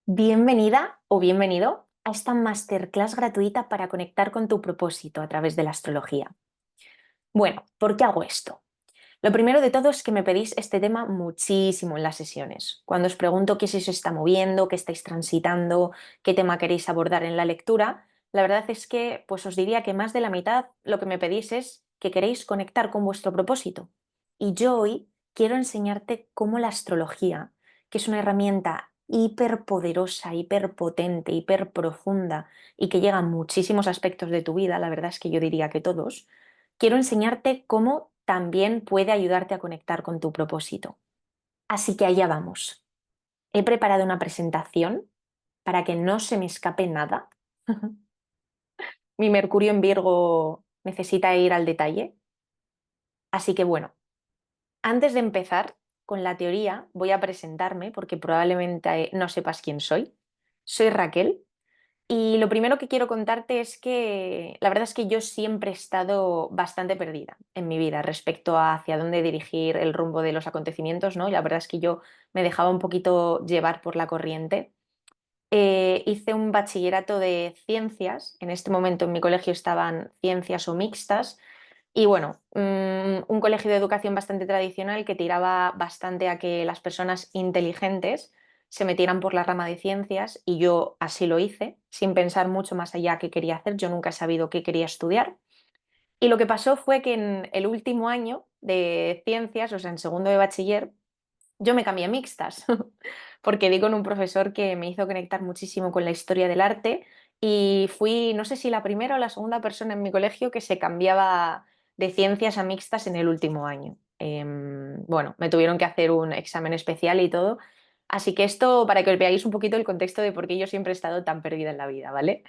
Bienvenida o bienvenido a esta masterclass gratuita para conectar con tu propósito a través de la astrología. Bueno, ¿por qué hago esto? Lo primero de todo es que me pedís este tema muchísimo en las sesiones. Cuando os pregunto qué se os está moviendo, qué estáis transitando, qué tema queréis abordar en la lectura, la verdad es que pues os diría que más de la mitad lo que me pedís es que queréis conectar con vuestro propósito. Y yo hoy quiero enseñarte cómo la astrología, que es una herramienta hiperpoderosa, hiperpotente, hiperprofunda y que llega a muchísimos aspectos de tu vida, la verdad es que yo diría que todos, quiero enseñarte cómo también puede ayudarte a conectar con tu propósito. Así que allá vamos. He preparado una presentación para que no se me escape nada. Mi Mercurio en Virgo necesita ir al detalle. Así que bueno, antes de empezar con la teoría, voy a presentarme porque probablemente no sepas quién soy. Soy Raquel. Y lo primero que quiero contarte es que la verdad es que yo siempre he estado bastante perdida en mi vida respecto a hacia dónde dirigir el rumbo de los acontecimientos, ¿no? Y la verdad es que yo me dejaba un poquito llevar por la corriente. Hice un bachillerato de ciencias, en este momento en mi colegio estaban ciencias o mixtas, y bueno, un colegio de educación bastante tradicional que tiraba bastante a que las personas inteligentes se metieran por la rama de ciencias y yo así lo hice, sin pensar mucho más allá qué quería hacer. Yo nunca he sabido qué quería estudiar. Y lo que pasó fue que en el último año de ciencias, o sea, en segundo de bachiller, yo me cambié a mixtas, porque di con un profesor que me hizo conectar muchísimo con la historia del arte y fui, no sé si la primera o la segunda persona en mi colegio que se cambiaba de ciencias a mixtas en el último año. Bueno, me tuvieron que hacer un examen especial y todo. Así que esto para que os veáis un poquito el contexto de por qué yo siempre he estado tan perdida en la vida, ¿vale?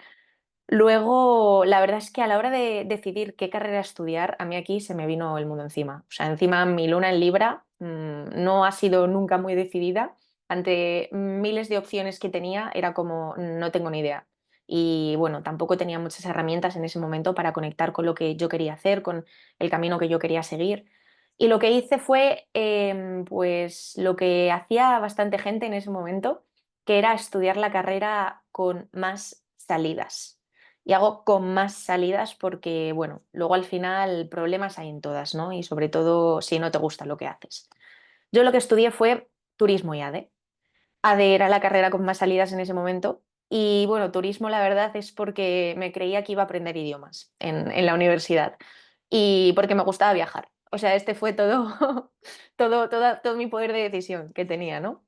Luego, la verdad es que a la hora de decidir qué carrera estudiar, a mí aquí se me vino el mundo encima. O sea, encima mi luna en Libra no ha sido nunca muy decidida. Ante miles de opciones que tenía, era como, no tengo ni idea. Y bueno, tampoco tenía muchas herramientas en ese momento para conectar con lo que yo quería hacer, con el camino que yo quería seguir. Y lo que hice fue, pues, lo que hacía bastante gente en ese momento, que era estudiar la carrera con más salidas. Y hago con más salidas porque, bueno, luego al final problemas hay en todas, ¿no? Y sobre todo si no te gusta lo que haces. Yo lo que estudié fue turismo y ADE. ADE era la carrera con más salidas en ese momento. Y bueno, turismo la verdad es porque me creía que iba a aprender idiomas en la universidad y porque me gustaba viajar. O sea, este fue todo, todo mi poder de decisión que tenía, ¿no?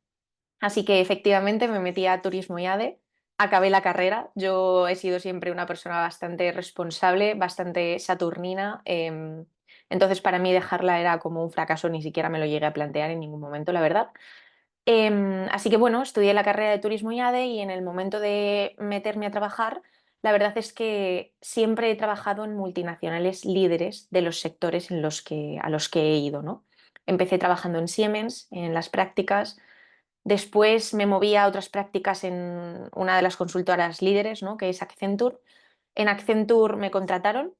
Así que efectivamente me metí a turismo y ADE, acabé la carrera. Yo he sido siempre una persona bastante responsable, bastante saturnina. Entonces para mí dejarla era como un fracaso, ni siquiera me lo llegué a plantear en ningún momento, la verdad. Así que bueno, estudié la carrera de turismo y ADE y en el momento de meterme a trabajar, la verdad es que siempre he trabajado en multinacionales líderes de los sectores a los que he ido, ¿no? Empecé trabajando en Siemens, en las prácticas. Después me moví a otras prácticas en una de las consultoras líderes, ¿no? Que es Accenture. En Accenture me contrataron.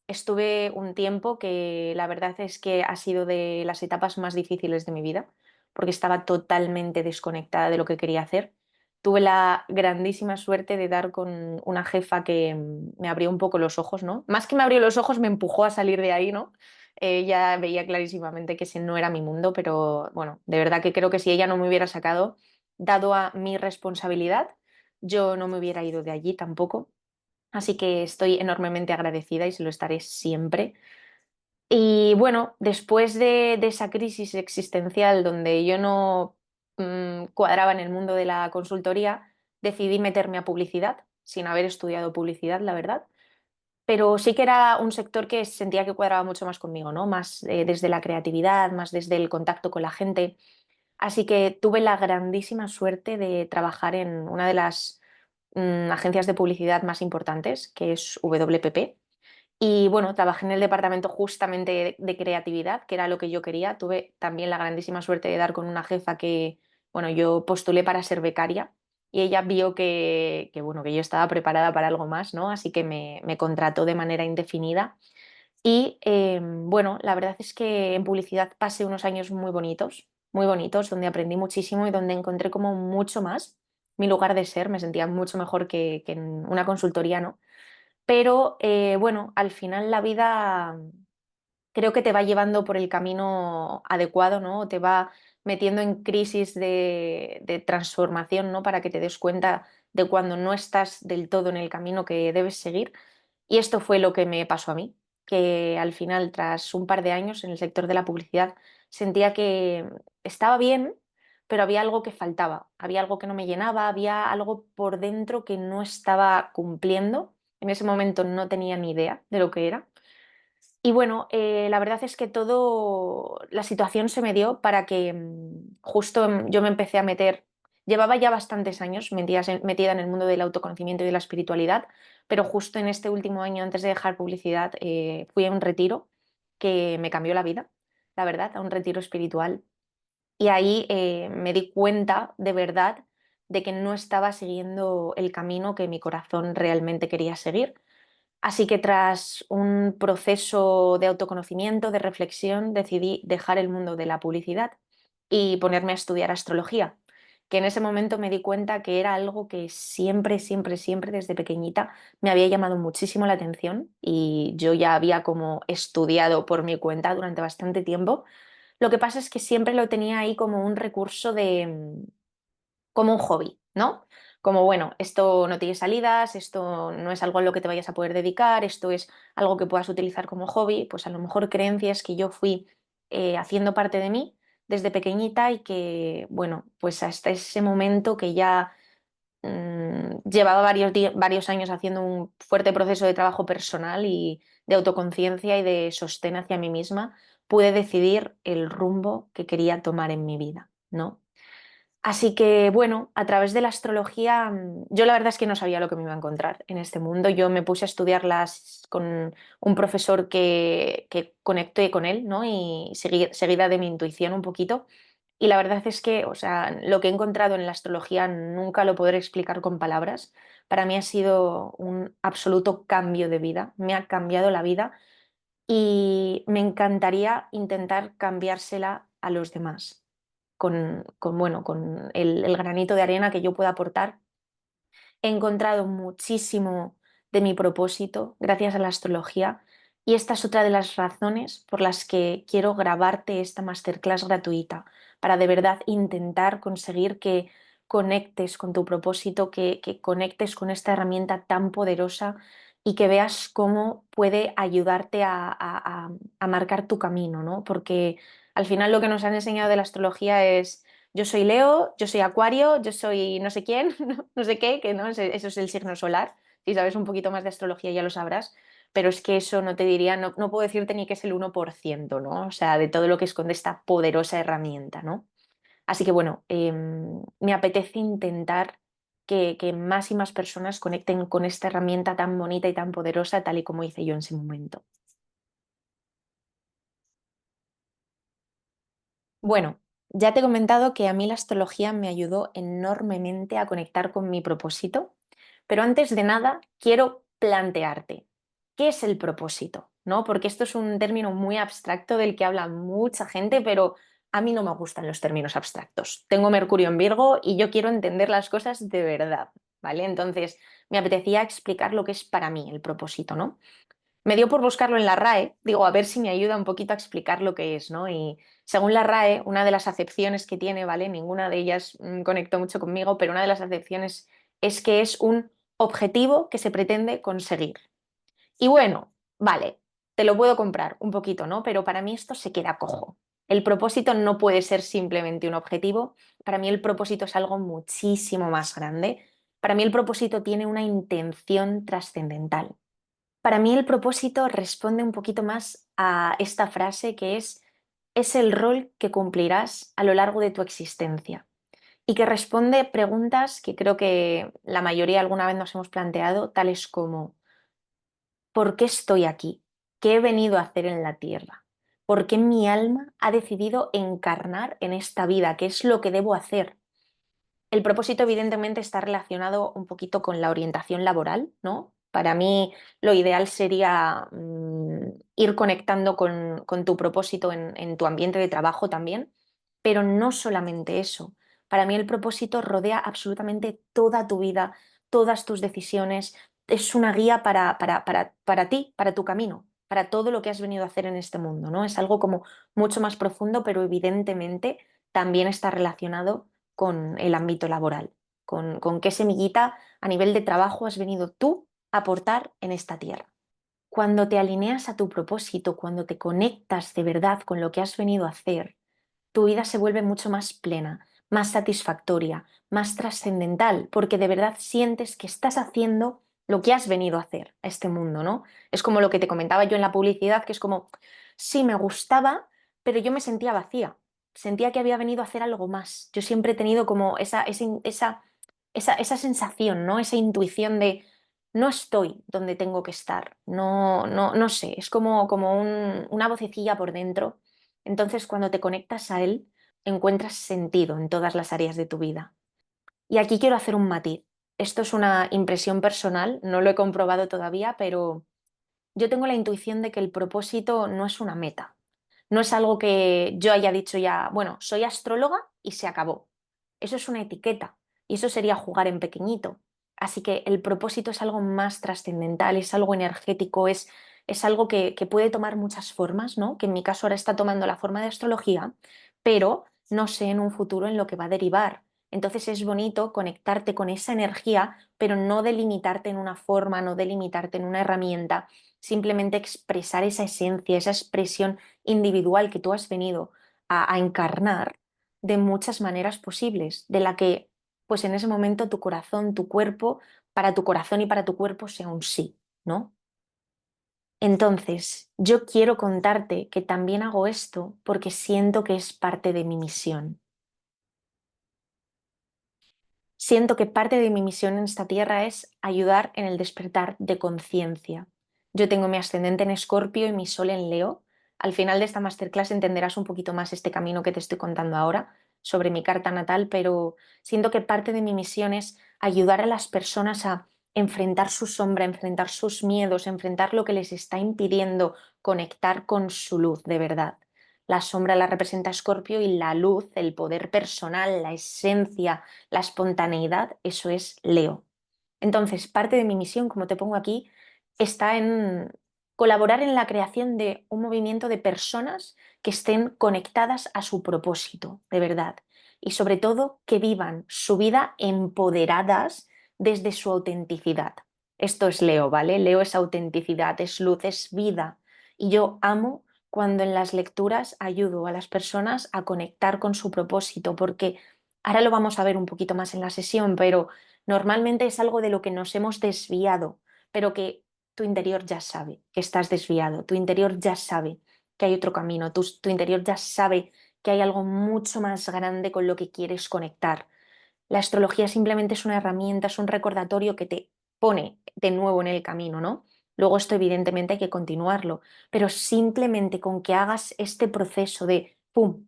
Estuve un tiempo que la verdad es que ha sido de las etapas más difíciles de mi vida, porque estaba totalmente desconectada de lo que quería hacer. Tuve la grandísima suerte de dar con una jefa que me abrió un poco los ojos, ¿no? Más que me abrió los ojos, me empujó a salir de ahí, ¿no? Ella veía clarísimamente que ese no era mi mundo, pero bueno, de verdad que creo que si ella no me hubiera sacado, dado a mi responsabilidad, yo no me hubiera ido de allí tampoco. Así que estoy enormemente agradecida y se lo estaré siempre. Y bueno, después de esa crisis existencial donde yo no cuadraba en el mundo de la consultoría, decidí meterme a publicidad, sin haber estudiado publicidad, la verdad. Pero sí que era un sector que sentía que cuadraba mucho más conmigo, ¿no? Más desde la creatividad, más desde el contacto con la gente. Así que tuve la grandísima suerte de trabajar en una de las agencias de publicidad más importantes, que es WPP. Y bueno, trabajé en el departamento justamente de creatividad, que era lo que yo quería. Tuve también la grandísima suerte de dar con una jefa que, bueno, yo postulé para ser becaria y ella vio bueno, que yo estaba preparada para algo más, ¿no? Así que me contrató de manera indefinida. Y bueno, la verdad es que en publicidad pasé unos años muy bonitos, donde aprendí muchísimo y donde encontré como mucho más. mi lugar de ser, me sentía mucho mejor que en una consultoría, ¿no? Pero bueno, al final la vida creo que te va llevando por el camino adecuado, ¿no? Te va metiendo en crisis de transformación, ¿no? Para que te des cuenta de cuando no estás del todo en el camino que debes seguir. Y esto fue lo que me pasó a mí, que al final, tras un par de años en el sector de la publicidad, sentía que estaba bien, pero había algo que faltaba, había algo que no me llenaba, había algo por dentro que no estaba cumpliendo. En ese momento no tenía ni idea de lo que era. Y bueno, la verdad es que todo, la situación se me dio para que justo yo me empecé a meter, llevaba ya bastantes años metida en el mundo del autoconocimiento y de la espiritualidad, pero justo en este último año, antes de dejar publicidad, fui a un retiro que me cambió la vida, la verdad, a un retiro espiritual. Y ahí me di cuenta de verdad de que no estaba siguiendo el camino que mi corazón realmente quería seguir. Así que tras un proceso de autoconocimiento, de reflexión, decidí dejar el mundo de la publicidad y ponerme a estudiar astrología, que en ese momento me di cuenta que era algo que siempre, siempre, siempre desde pequeñita me había llamado muchísimo la atención y yo ya había como estudiado por mi cuenta durante bastante tiempo. Lo que pasa es que siempre lo tenía ahí como un recurso como un hobby, ¿no? Como, bueno, esto no tiene salidas, esto no es algo a lo que te vayas a poder dedicar, esto es algo que puedas utilizar como hobby, pues a lo mejor creencias que yo fui haciendo parte de mí desde pequeñita y que, bueno, pues hasta ese momento que ya llevaba varios años haciendo un fuerte proceso de trabajo personal y de autoconciencia y de sostén hacia mí misma, pude decidir el rumbo que quería tomar en mi vida, ¿no? Así que bueno, a través de la astrología, yo la verdad es que no sabía lo que me iba a encontrar en este mundo. Yo me puse a estudiarlas con un profesor que conecté con él, ¿no? Y seguida de mi intuición un poquito. Y la verdad es que, o sea, lo que he encontrado en la astrología nunca lo podré explicar con palabras. Para mí ha sido un absoluto cambio de vida. Me ha cambiado la vida y me encantaría intentar cambiársela a los demás bueno, con el granito de arena que yo pueda aportar. He encontrado muchísimo de mi propósito gracias a la astrología y esta es otra de las razones por las que quiero grabarte esta masterclass gratuita, para de verdad intentar conseguir que conectes con tu propósito, que conectes con esta herramienta tan poderosa y que veas cómo puede ayudarte a marcar tu camino, ¿no? Porque al final lo que nos han enseñado de la astrología es yo soy Leo, yo soy Acuario, yo soy no sé quién, no sé qué, que no, eso es el signo solar. Si sabes un poquito más de astrología ya lo sabrás, pero es que eso no te diría, no puedo decirte ni que es el 1%, ¿no? O sea, de todo lo que esconde esta poderosa herramienta, ¿no? Así que bueno, me apetece intentar que más y más personas conecten con esta herramienta tan bonita y tan poderosa, tal y como hice yo en ese momento. Bueno, ya te he comentado que a mí la astrología me ayudó enormemente a conectar con mi propósito, pero antes de nada quiero plantearte, ¿qué es el propósito? ¿No? Porque esto es un término muy abstracto del que habla mucha gente, pero a mí no me gustan los términos abstractos. Tengo Mercurio en Virgo y yo quiero entender las cosas de verdad, ¿vale? Entonces, me apetecía explicar lo que es para mí el propósito, ¿no? Me dio por buscarlo en la RAE, digo, a ver si me ayuda un poquito a explicar lo que es, ¿no? Y según la RAE, una de las acepciones que tiene, ¿vale? Ninguna de ellas conectó mucho conmigo, pero una de las acepciones es que es un objetivo que se pretende conseguir. Y bueno, vale, te lo puedo comprar un poquito, ¿no? Pero para mí esto se queda cojo. El propósito no puede ser simplemente un objetivo. Para mí el propósito es algo muchísimo más grande. Para mí el propósito tiene una intención trascendental. Para mí el propósito responde un poquito más a esta frase que es el rol que cumplirás a lo largo de tu existencia y que responde preguntas que creo que la mayoría alguna vez nos hemos planteado, tales como ¿por qué estoy aquí? ¿Qué he venido a hacer en la tierra? ¿Por qué mi alma ha decidido encarnar en esta vida? ¿Qué es lo que debo hacer? El propósito, evidentemente, está relacionado un poquito con la orientación laboral, ¿no? Para mí, lo ideal sería ir conectando con tu propósito en tu ambiente de trabajo también, pero no solamente eso, Para mí el propósito rodea absolutamente toda tu vida, todas tus decisiones. Es una guía para ti, para tu camino, para todo lo que has venido a hacer en este mundo, ¿no? Es algo como mucho más profundo, pero evidentemente también está relacionado con el ámbito laboral, con qué semillita a nivel de trabajo has venido tú a aportar en esta tierra. Cuando te alineas a tu propósito, cuando te conectas de verdad con lo que has venido a hacer, tu vida se vuelve mucho más plena, más satisfactoria, más trascendental, porque de verdad sientes que estás haciendo lo que has venido a hacer a este mundo, ¿no? Es como lo que te comentaba yo en la publicidad, que es como, sí, me gustaba, pero yo me sentía vacía, sentía que había venido a hacer algo más. Yo siempre he tenido como esa sensación, ¿no? Esa intuición de no estoy donde tengo que estar, no sé, es como una vocecilla por dentro. Entonces, cuando te conectas a él, encuentras sentido en todas las áreas de tu vida. Y aquí quiero hacer un matiz. Esto es una impresión personal, no lo he comprobado todavía, pero yo tengo la intuición de que el propósito no es una meta. No es algo que yo haya dicho ya, bueno, soy astróloga y se acabó. Eso es una etiqueta y eso sería jugar en pequeñito. Así que el propósito es algo más trascendental, es algo energético, es algo que puede tomar muchas formas, ¿no? Que en mi caso ahora está tomando la forma de astrología, pero no sé en un futuro en lo que va a derivar. Entonces es bonito conectarte con esa energía, pero no delimitarte en una forma, no delimitarte en una herramienta, simplemente expresar esa esencia, esa expresión individual que tú has venido a encarnar de muchas maneras posibles, de la que pues en ese momento tu corazón, tu cuerpo, para tu corazón y para tu cuerpo sea un sí, ¿no? Entonces, yo quiero contarte que también hago esto porque siento que es parte de mi misión. Siento que parte de mi misión en esta tierra es ayudar en el despertar de conciencia. Yo tengo mi ascendente en Escorpio y mi sol en Leo. Al final de esta masterclass entenderás un poquito más este camino que te estoy contando ahora sobre mi carta natal, pero siento que parte de mi misión es ayudar a las personas a enfrentar su sombra, enfrentar sus miedos, enfrentar lo que les está impidiendo conectar con su luz de verdad. La sombra la representa Escorpio y la luz, el poder personal, la esencia, la espontaneidad, eso es Leo. Entonces, parte de mi misión, como te pongo aquí, está en colaborar en la creación de un movimiento de personas que estén conectadas a su propósito, de verdad. Y sobre todo, que vivan su vida empoderadas desde su autenticidad. Esto es Leo, ¿vale? Leo es autenticidad, es luz, es vida. Y yo amo cuando en las lecturas ayudo a las personas a conectar con su propósito, porque ahora lo vamos a ver un poquito más en la sesión, pero normalmente es algo de lo que nos hemos desviado, pero que tu interior ya sabe que estás desviado, tu interior ya sabe que hay otro camino, tu interior ya sabe que hay algo mucho más grande con lo que quieres conectar. La astrología simplemente es una herramienta, es un recordatorio que te pone de nuevo en el camino, ¿no? Luego esto evidentemente hay que continuarlo, pero simplemente con que hagas este proceso de, ¡pum!,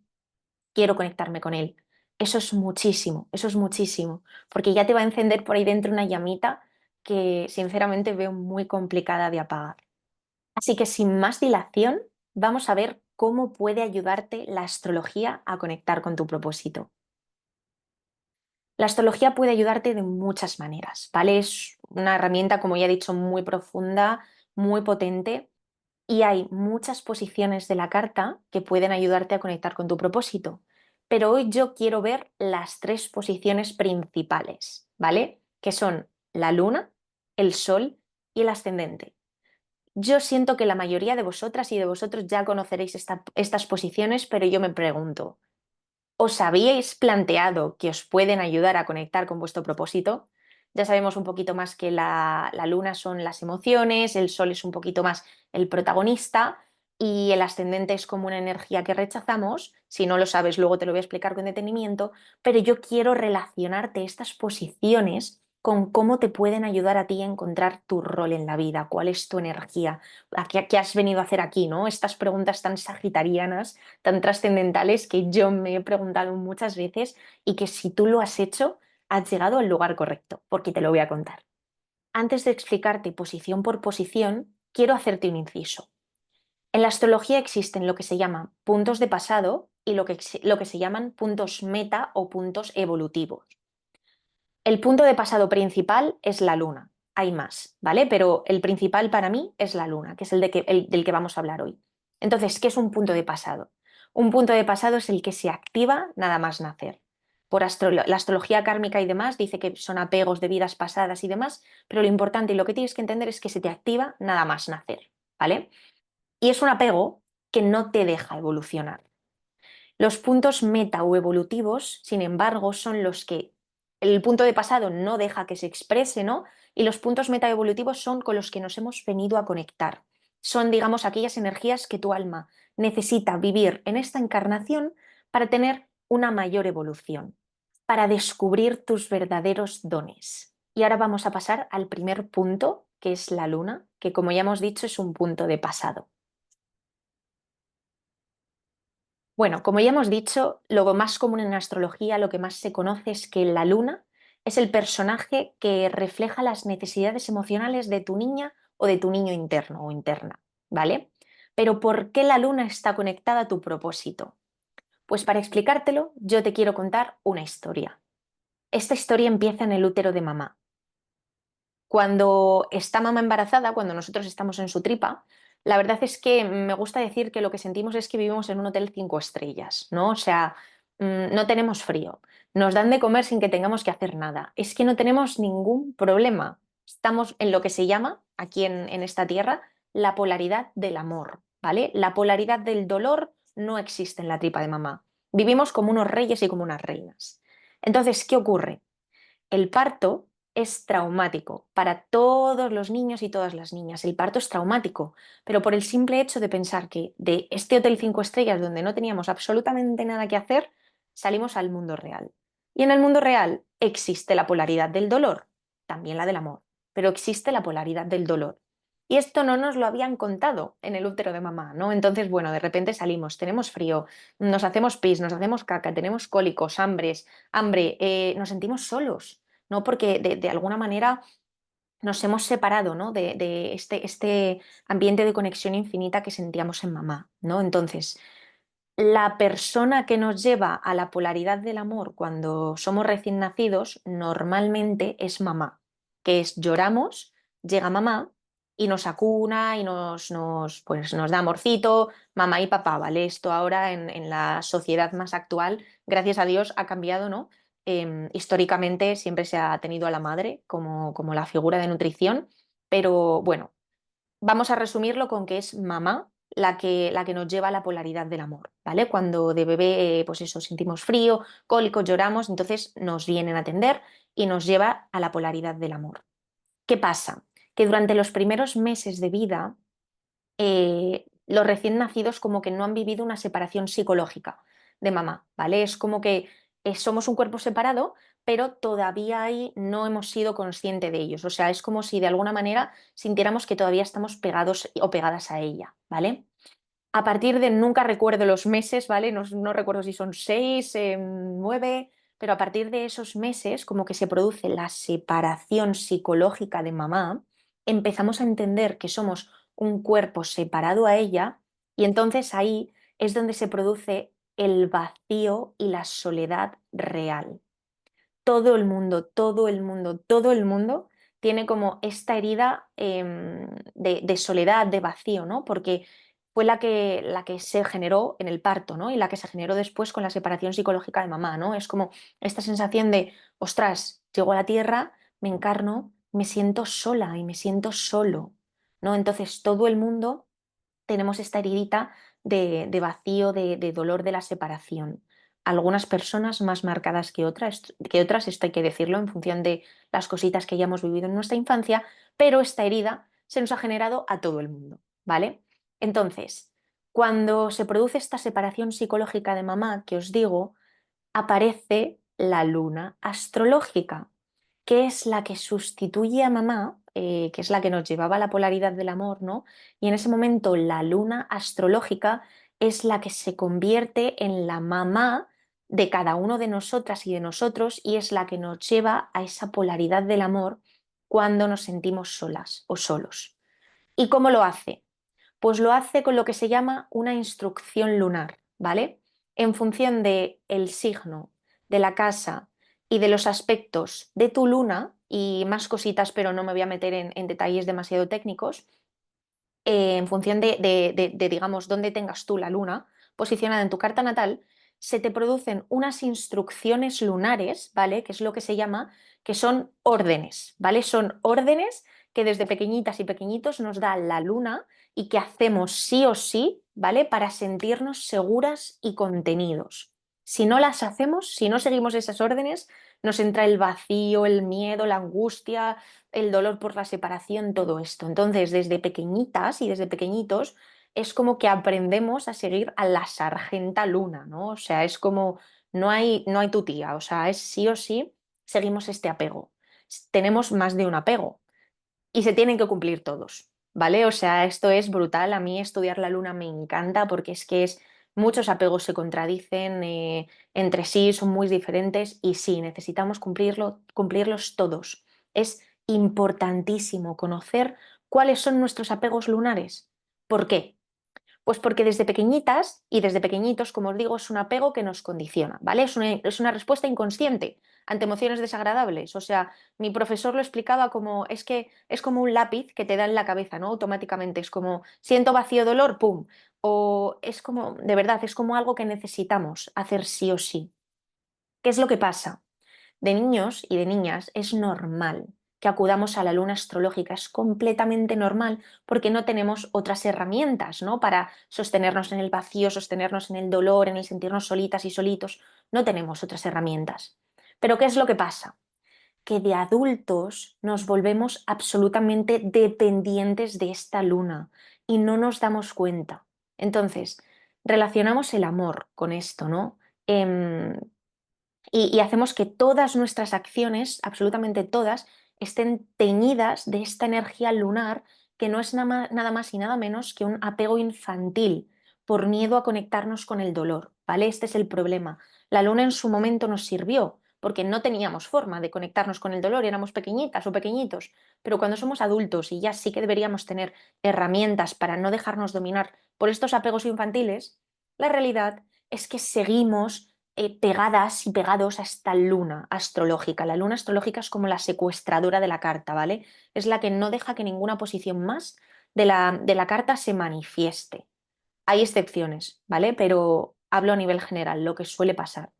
quiero conectarme con él. Eso es muchísimo, porque ya te va a encender por ahí dentro una llamita que sinceramente veo muy complicada de apagar. Así que sin más dilación, vamos a ver cómo puede ayudarte la astrología a conectar con tu propósito. La astrología puede ayudarte de muchas maneras, ¿vale? Es una herramienta, como ya he dicho, muy profunda, muy potente y hay muchas posiciones de la carta que pueden ayudarte a conectar con tu propósito. Pero hoy yo quiero ver las tres posiciones principales, ¿vale? Que son la luna, el sol y el ascendente. Yo siento que la mayoría de vosotras y de vosotros ya conoceréis estas posiciones, pero yo me pregunto, ¿os habíais planteado que os pueden ayudar a conectar con vuestro propósito? Ya sabemos un poquito más que la luna son las emociones, el sol es un poquito más el protagonista y el ascendente es como una energía que rechazamos. Si no lo sabes, luego te lo voy a explicar con detenimiento, pero yo quiero relacionarte estas posiciones con cómo te pueden ayudar a ti a encontrar tu rol en la vida, cuál es tu energía, qué has venido a hacer aquí, ¿no? Estas preguntas tan sagitarianas, tan trascendentales que yo me he preguntado muchas veces y que si tú lo has hecho, has llegado al lugar correcto, porque te lo voy a contar. Antes de explicarte posición por posición, quiero hacerte un inciso. En la astrología existen lo que se llama puntos de pasado y lo que se llaman puntos meta o puntos evolutivos. El punto de pasado principal es la luna. Hay más, ¿vale? Pero el principal para mí es la luna, que es del que vamos a hablar hoy. Entonces, ¿qué es un punto de pasado? Un punto de pasado es el que se activa nada más nacer. La astrología kármica y demás dice que son apegos de vidas pasadas y demás, pero lo importante y lo que tienes que entender es que se te activa nada más nacer, ¿vale? Y es un apego que no te deja evolucionar. Los puntos meta o evolutivos, sin embargo, son los que el punto de pasado no deja que se exprese, ¿no? Y los puntos meta evolutivos son con los que nos hemos venido a conectar. Son, digamos, aquellas energías que tu alma necesita vivir en esta encarnación para tener una mayor evolución, para descubrir tus verdaderos dones. Y ahora vamos a pasar al primer punto, que es la luna, que como ya hemos dicho es un punto de pasado. Bueno, como ya hemos dicho, lo más común en astrología, lo que más se conoce es que la luna es el personaje que refleja las necesidades emocionales de tu niña o de tu niño interno o interna, ¿vale? Pero ¿por qué la luna está conectada a tu propósito? Pues para explicártelo, yo te quiero contar una historia. Esta historia empieza en el útero de mamá. Cuando está mamá embarazada, cuando nosotros estamos en su tripa, la verdad es que me gusta decir que lo que sentimos es que vivimos en un hotel 5 estrellas, ¿no? O sea, no tenemos frío, nos dan de comer sin que tengamos que hacer nada, es que no tenemos ningún problema. Estamos en lo que se llama, aquí en esta tierra, la polaridad del amor, ¿vale? La polaridad del dolor no existe en la tripa de mamá. Vivimos como unos reyes y como unas reinas. Entonces, ¿qué ocurre? El parto es traumático para todos los niños y todas las niñas. El parto es traumático, pero por el simple hecho de pensar que de este hotel 5 estrellas donde no teníamos absolutamente nada que hacer, salimos al mundo real. Y en el mundo real existe la polaridad del dolor, también la del amor, pero existe la polaridad del dolor. Y esto no nos lo habían contado en el útero de mamá, ¿no? Entonces, bueno, de repente salimos, tenemos frío, nos hacemos pis, nos hacemos caca, tenemos cólicos, hambre, nos sentimos solos, ¿no? Porque de alguna manera nos hemos separado, ¿no? De este ambiente de conexión infinita que sentíamos en mamá, ¿no? Entonces, la persona que nos lleva a la polaridad del amor cuando somos recién nacidos normalmente es mamá, que es lloramos, llega mamá y nos acuna y pues nos da amorcito, mamá y papá, ¿vale? Esto ahora en la sociedad más actual, gracias a Dios, ha cambiado, ¿no? Históricamente siempre se ha tenido a la madre como la figura de nutrición, pero bueno, vamos a resumirlo con que es mamá la que nos lleva a la polaridad del amor, ¿vale? Cuando de bebé, pues eso, sentimos frío, cólicos, lloramos, entonces nos vienen a atender y nos lleva a la polaridad del amor. ¿Qué pasa? Que durante los primeros meses de vida, los recién nacidos como que no han vivido una separación psicológica de mamá, ¿vale? Es como que somos un cuerpo separado, pero todavía ahí no hemos sido conscientes de ellos. O sea, es como si de alguna manera sintiéramos que todavía estamos pegados o pegadas a ella, ¿vale? A partir de, nunca recuerdo los meses, ¿vale? No recuerdo si son 6, 9, pero a partir de esos meses, como que se produce la separación psicológica de mamá, empezamos a entender que somos un cuerpo separado a ella y entonces ahí es donde se produce el vacío y la soledad real. Todo el mundo, todo el mundo, todo el mundo tiene como esta herida de soledad, de vacío, ¿no? Porque fue la que se generó en el parto, ¿no? Y la que se generó después con la separación psicológica de mamá, ¿no? Es como esta sensación de, ostras, llego a la tierra, me encarno, me siento sola y me siento solo, ¿no? Entonces todo el mundo tenemos esta heridita de vacío, de dolor de la separación. Algunas personas más marcadas que otras, esto hay que decirlo en función de las cositas que hayamos vivido en nuestra infancia, pero esta herida se nos ha generado a todo el mundo, ¿vale? Entonces, cuando se produce esta separación psicológica de mamá que os digo, aparece la luna astrológica, que es la que sustituye a mamá, que es la que nos llevaba a la polaridad del amor, ¿no? Y en ese momento la luna astrológica es la que se convierte en la mamá de cada uno de nosotras y de nosotros y es la que nos lleva a esa polaridad del amor cuando nos sentimos solas o solos. ¿Y cómo lo hace? Pues lo hace con lo que se llama una instrucción lunar, ¿vale? en función de el signo, de la casa y de los aspectos de tu luna y más cositas, pero no me voy a meter en detalles demasiado técnicos, en función digamos, dónde tengas tú la luna posicionada en tu carta natal, se te producen unas instrucciones lunares, ¿vale? Que es lo que se llama, que son órdenes, ¿vale? Son órdenes que desde pequeñitas y pequeñitos nos da la luna y que hacemos sí o sí, ¿vale? Para sentirnos seguras y contenidos. Si no las hacemos, si no seguimos esas órdenes, nos entra el vacío, el miedo, la angustia, el dolor por la separación, todo esto. Entonces, desde pequeñitas y desde pequeñitos, es como que aprendemos a seguir a la sargenta Luna, ¿no? O sea, es como, no hay tu tía, o sea, es sí o sí, seguimos este apego. Tenemos más de un apego y se tienen que cumplir todos, ¿vale? O sea, esto es brutal. A mí estudiar la luna me encanta porque es que muchos apegos se contradicen entre sí, son muy diferentes y sí, necesitamos cumplirlos todos. Es importantísimo conocer cuáles son nuestros apegos lunares. ¿Por qué? Pues porque desde pequeñitas y desde pequeñitos, como os digo, es un apego que nos condiciona, ¿vale? Es una respuesta inconsciente ante emociones desagradables. O sea, mi profesor lo explicaba como, es que es como un lápiz que te da en la cabeza, ¿no? Automáticamente, es como, siento vacío, dolor, ¡pum! O es como, de verdad, es como algo que necesitamos hacer sí o sí. ¿Qué es lo que pasa? De niños y de niñas es normal que acudamos a la luna astrológica, es completamente normal porque no tenemos otras herramientas, ¿no? Para sostenernos en el vacío, sostenernos en el dolor, en el sentirnos solitas y solitos, no tenemos otras herramientas. Pero ¿qué es lo que pasa? Que de adultos nos volvemos absolutamente dependientes de esta luna y no nos damos cuenta. Entonces, relacionamos el amor con esto, ¿no? Em, y hacemos que todas nuestras acciones, absolutamente todas, estén teñidas de esta energía lunar que no es nada más y nada menos que un apego infantil por miedo a conectarnos con el dolor, ¿vale? Este es el problema. La luna en su momento nos sirvió porque no teníamos forma de conectarnos con el dolor, éramos pequeñitas o pequeñitos, pero cuando somos adultos y ya sí que deberíamos tener herramientas para no dejarnos dominar por estos apegos infantiles, la realidad es que seguimos pegadas y pegados a esta luna astrológica. La luna astrológica es como la secuestradora de la carta, ¿vale? Es la que no deja que ninguna posición más de la carta se manifieste. Hay excepciones, ¿vale? Pero hablo a nivel general, lo que suele pasar.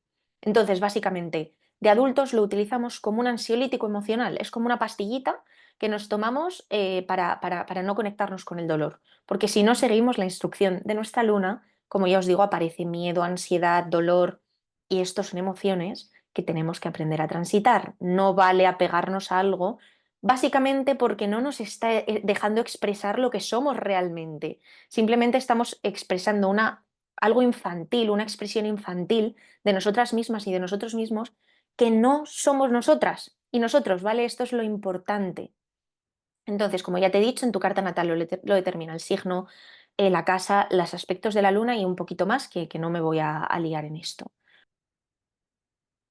Entonces, básicamente, de adultos lo utilizamos como un ansiolítico emocional, es como una pastillita que nos tomamos para no conectarnos con el dolor. Porque si no seguimos la instrucción de nuestra luna, como ya os digo, aparece miedo, ansiedad, dolor, y estos son emociones que tenemos que aprender a transitar. No vale apegarnos a algo básicamente porque no nos está dejando expresar lo que somos realmente. Simplemente estamos expresando algo infantil, una expresión infantil de nosotras mismas y de nosotros mismos que no somos nosotras y nosotros, ¿vale? Esto es lo importante. Entonces, como ya te he dicho, en tu carta natal lo determina el signo, la casa, los aspectos de la luna y un poquito más que no me voy a liar en esto.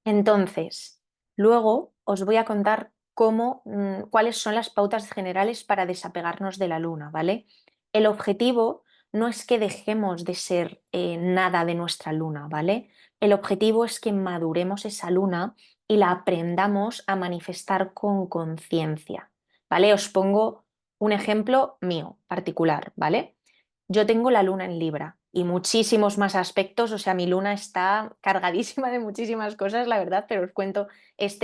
Entonces, luego os voy a contar cuáles son las pautas generales para desapegarnos de la luna, ¿vale? El objetivo no es que dejemos de ser nada de nuestra luna, ¿vale? El objetivo es que maduremos esa luna y la aprendamos a manifestar con conciencia, ¿vale? Os pongo un ejemplo mío particular, ¿vale? Yo tengo la luna en Libra y muchísimos más aspectos, o sea, mi luna está cargadísima de muchísimas cosas, la verdad, pero os cuento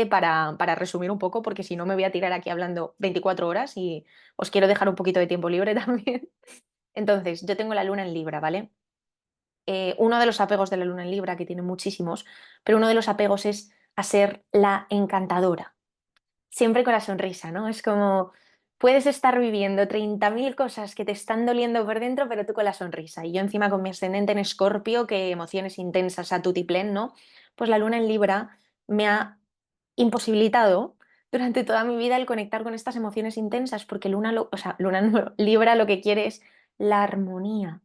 para resumir un poco, porque si no me voy a tirar aquí hablando 24 horas y os quiero dejar un poquito de tiempo libre también. Entonces, yo tengo la luna en Libra, ¿vale? Uno de los apegos de la luna en Libra, que tiene muchísimos, pero uno de los apegos es a ser la encantadora siempre con la sonrisa, ¿no? Es como, puedes estar viviendo 30.000 cosas que te están doliendo por dentro, pero tú con la sonrisa. Y yo encima con mi ascendente en Escorpio, que emociones intensas a tutiplén, ¿no? Pues la luna en Libra me ha imposibilitado durante toda mi vida el conectar con estas emociones intensas, porque o sea, luna no, Libra lo que quiere es la armonía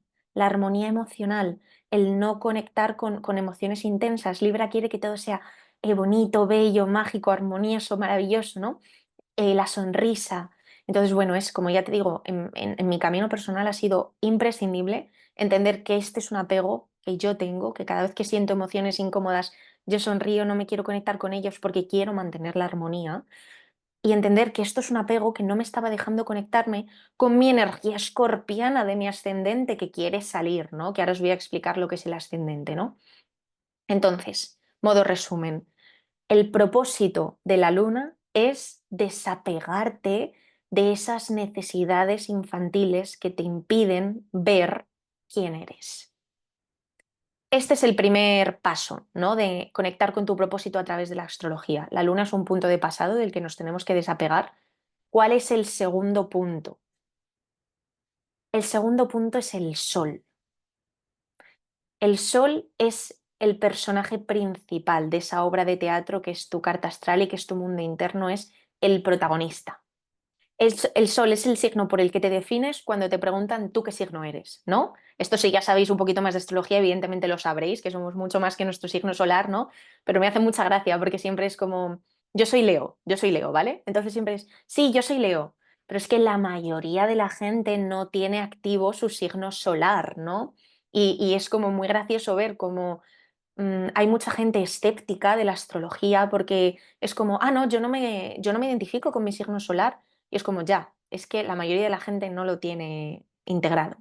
emocional, el no conectar con emociones intensas. Libra quiere que todo sea bonito, bello, mágico, armonioso, maravilloso, ¿no? La sonrisa. Entonces, bueno, es como ya te digo, en mi camino personal ha sido imprescindible entender que este es un apego que yo tengo, que cada vez que siento emociones incómodas, yo sonrío, no me quiero conectar con ellos porque quiero mantener la armonía y entender que esto es un apego que no me estaba dejando conectarme con mi energía escorpiana de mi ascendente que quiere salir, ¿no? Que ahora os voy a explicar lo que es el ascendente, ¿no? Entonces, modo resumen, el propósito de la luna es desapegarte de esas necesidades infantiles que te impiden ver quién eres. Este es el primer paso, ¿no? De conectar con tu propósito a través de la astrología. La luna es un punto de pasado del que nos tenemos que desapegar. ¿Cuál es el segundo punto? El segundo punto es el sol. El sol es el personaje principal de esa obra de teatro que es tu carta astral y que es tu mundo interno, es el protagonista. El sol es el signo por el que te defines cuando te preguntan tú qué signo eres, ¿no? Esto si ya sabéis un poquito más de astrología, evidentemente lo sabréis, que somos mucho más que nuestro signo solar, ¿no? Pero me hace mucha gracia porque siempre es como, yo soy Leo, ¿vale? Entonces siempre es, sí, yo soy Leo, pero es que la mayoría de la gente no tiene activo su signo solar, ¿no? Y es como muy gracioso ver cómo hay mucha gente escéptica de la astrología porque es como, ah, no, yo no me identifico con mi signo solar. Y es como, ya, es que la mayoría de la gente no lo tiene integrado.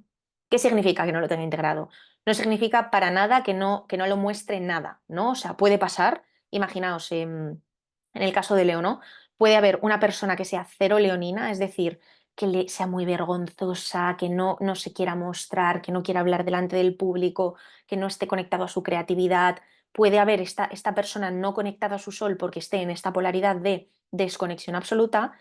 ¿Qué significa que no lo tenga integrado? No significa para nada que no lo muestre nada, ¿no? O sea, puede pasar, imaginaos, en el caso de Leo, ¿no? Puede haber una persona que sea cero leonina, es decir, sea muy vergonzosa, que no se quiera mostrar, que no quiera hablar delante del público, que no esté conectado a su creatividad. Puede haber esta persona no conectada a su sol porque esté en esta polaridad de desconexión absoluta,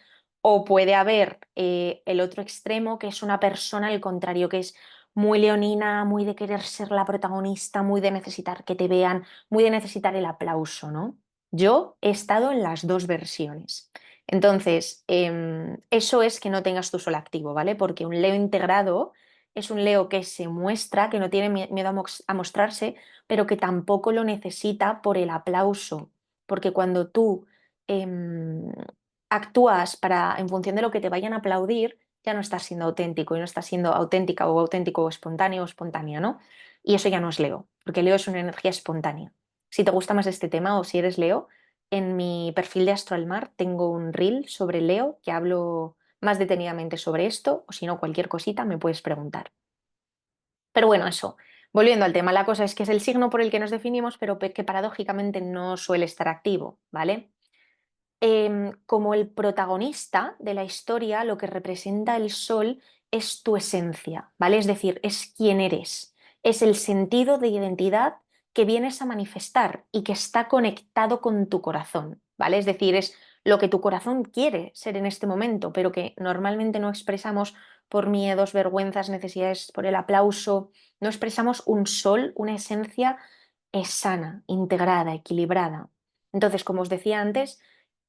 o puede haber el otro extremo, que es una persona al contrario, que es muy leonina, muy de querer ser la protagonista, muy de necesitar que te vean, muy de necesitar el aplauso, ¿no? Yo he estado en las dos versiones. Entonces, eso es que no tengas tu sol activo, ¿vale? Porque un Leo integrado es un Leo que se muestra, que no tiene miedo a mostrarse, pero que tampoco lo necesita por el aplauso. Porque cuando tú em, actúas en función de lo que te vayan a aplaudir, ya no estás siendo auténtico y no estás siendo auténtico o espontáneo o espontánea, ¿no? Y eso ya no es Leo, porque Leo es una energía espontánea. Si te gusta más este tema o si eres Leo, en mi perfil de Astro al Mar tengo un reel sobre Leo que hablo más detenidamente sobre esto, o si no, cualquier cosita me puedes preguntar. Pero bueno, eso. Volviendo al tema, la cosa es que es el signo por el que nos definimos, pero que paradójicamente no suele estar activo, ¿vale? Como el protagonista de la historia, lo que representa el sol es tu esencia, ¿vale? Es decir, es quién eres, es el sentido de identidad que vienes a manifestar y que está conectado con tu corazón, ¿vale? Es decir, es lo que tu corazón quiere ser en este momento, pero que normalmente no expresamos por miedos, vergüenzas, necesidades, por el aplauso, no expresamos un sol, una esencia sana, integrada, equilibrada. Entonces, como os decía antes,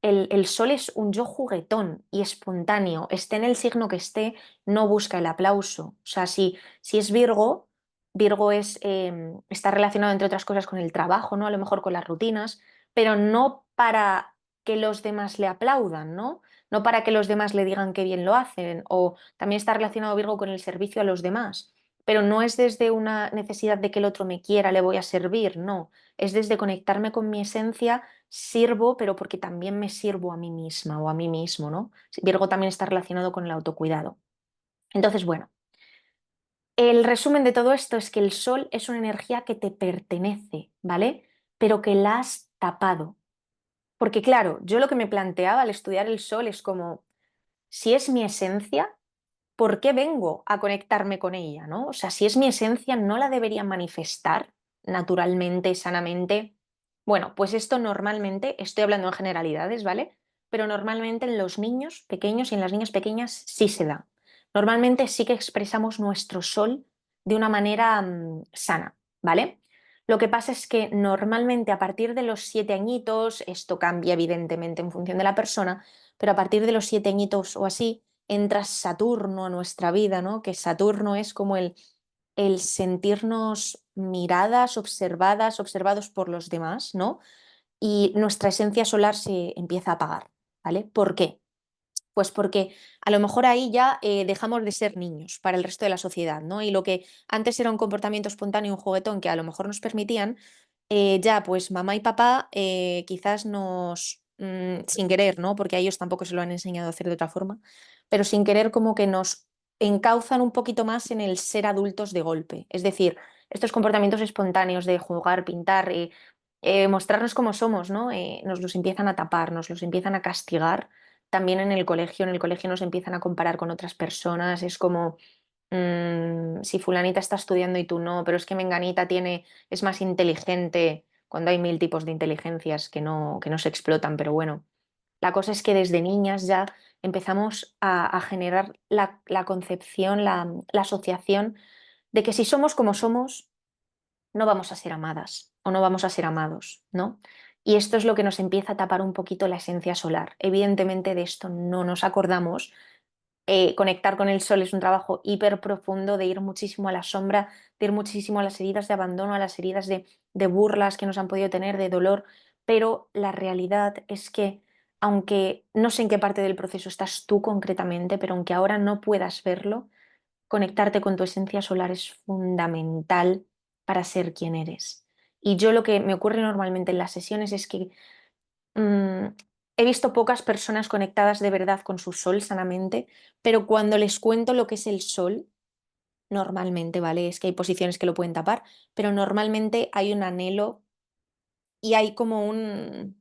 el sol es un yo juguetón y espontáneo, esté en el signo que esté, no busca el aplauso. O sea, si es Virgo, Virgo está relacionado, entre otras cosas, con el trabajo, ¿no? A lo mejor con las rutinas, pero no para que los demás le aplaudan, ¿no? No para que los demás le digan qué bien lo hacen, o también está relacionado Virgo con el servicio a los demás, pero no es desde una necesidad de que el otro me quiera, le voy a servir, no, es desde conectarme con mi esencia, sirvo, pero porque también me sirvo a mí misma o a mí mismo, ¿no? Virgo también está relacionado con el autocuidado. Entonces, bueno, el resumen de todo esto es que el sol es una energía que te pertenece, ¿vale? Pero que la has tapado. Porque claro, yo lo que me planteaba al estudiar el sol es como, si es mi esencia, ¿por qué vengo a conectarme con ella, ¿no? O sea, si es mi esencia, ¿no la debería manifestar naturalmente, sanamente? Bueno, pues esto normalmente, estoy hablando en generalidades, ¿vale? Pero normalmente en los niños pequeños y en las niñas pequeñas sí se da. Normalmente sí que expresamos nuestro sol de una manera sana, ¿vale? Lo que pasa es que normalmente a partir de los 7 añitos, esto cambia evidentemente en función de la persona, pero a partir de los 7 añitos o así, entra Saturno a nuestra vida, ¿no? Que Saturno es como el sentirnos miradas, observadas, observados por los demás, ¿no? Y nuestra esencia solar se empieza a apagar, ¿vale? ¿Por qué? Pues porque a lo mejor ahí ya dejamos de ser niños para el resto de la sociedad, ¿no? Y lo que antes era un comportamiento espontáneo, un juguetón que a lo mejor nos permitían, ya pues mamá y papá quizás sin querer, ¿no? Porque a ellos tampoco se lo han enseñado a hacer de otra forma, pero sin querer como que nos encauzan un poquito más en el ser adultos de golpe. Es decir, estos comportamientos espontáneos de jugar, pintar, mostrarnos como somos, ¿no? Nos los empiezan a tapar, nos los empiezan a castigar también en el colegio nos empiezan a comparar con otras personas, es como si fulanita está estudiando y tú no, pero es que menganita es más inteligente cuando hay mil tipos de inteligencias que no se explotan, pero bueno, la cosa es que desde niñas ya empezamos a generar la concepción, la asociación de que si somos como somos, no vamos a ser amadas o no vamos a ser amados, ¿no? Y esto es lo que nos empieza a tapar un poquito la esencia solar. Evidentemente de esto no nos acordamos. Conectar con el sol es un trabajo hiper profundo de ir muchísimo a la sombra, de ir muchísimo a las heridas de abandono, a las heridas de burlas que nos han podido tener, de dolor, pero la realidad es que, aunque no sé en qué parte del proceso estás tú concretamente, pero aunque ahora no puedas verlo, conectarte con tu esencia solar es fundamental para ser quien eres. Y yo lo que me ocurre normalmente en las sesiones es que mm, he visto pocas personas conectadas de verdad con su sol sanamente, pero cuando les cuento lo que es el sol, normalmente, ¿vale? Es que hay posiciones que lo pueden tapar, pero normalmente hay un anhelo y hay como un-